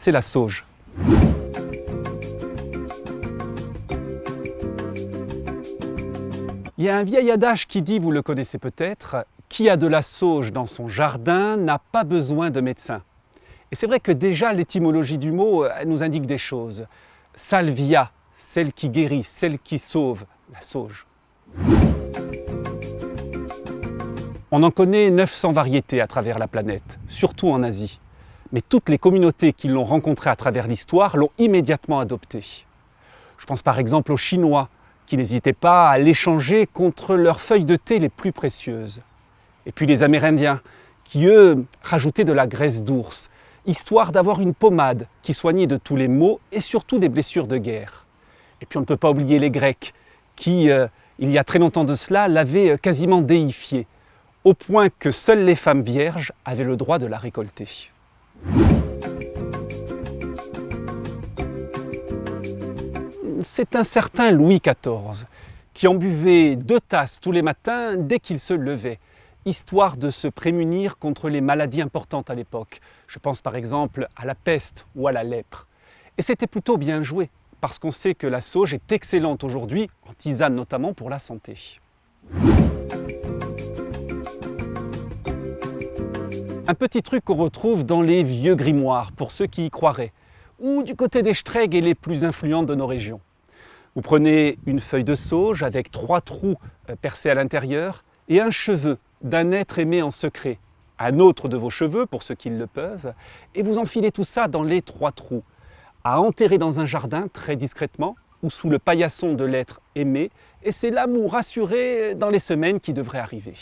connaissez la sauge? Il y a un vieil adage qui dit, vous le connaissez peut-être, qui a de la sauge dans son jardin n'a pas besoin de médecin. Et c'est vrai que déjà l'étymologie du mot nous indique des choses. Salvia, celle qui guérit, celle qui sauve, la sauge. On en connaît 900 variétés à travers la planète, surtout en Asie. Mais toutes les communautés qui l'ont rencontrée à travers l'histoire l'ont immédiatement adoptée. Je pense par exemple aux Chinois, qui n'hésitaient pas à l'échanger contre leurs feuilles de thé les plus précieuses. Et puis les Amérindiens, qui eux rajoutaient de la graisse d'ours, histoire d'avoir une pommade qui soignait de tous les maux et surtout des blessures de guerre. Et puis on ne peut pas oublier les Grecs, qui, il y a très longtemps de cela, l'avaient quasiment déifiée, au point que seules les femmes vierges avaient le droit de la récolter. C'est un certain Louis XIV qui en buvait 2 tasses tous les matins dès qu'il se levait, histoire de se prémunir contre les maladies importantes à l'époque. Je pense par exemple à la peste ou à la lèpre. Et c'était plutôt bien joué, parce qu'on sait que la sauge est excellente aujourd'hui, en tisane notamment pour la santé. Un petit truc qu'on retrouve dans les vieux grimoires, pour ceux qui y croiraient, ou du côté des Stregs les plus influentes de nos régions. Vous prenez une feuille de sauge avec 3 trous percés à l'intérieur et un cheveu d'un être aimé en secret, un autre de vos cheveux pour ceux qui le peuvent, et vous enfilez tout ça dans les 3 trous, à enterrer dans un jardin très discrètement ou sous le paillasson de l'être aimé, et c'est l'amour assuré dans les semaines qui devraient arriver.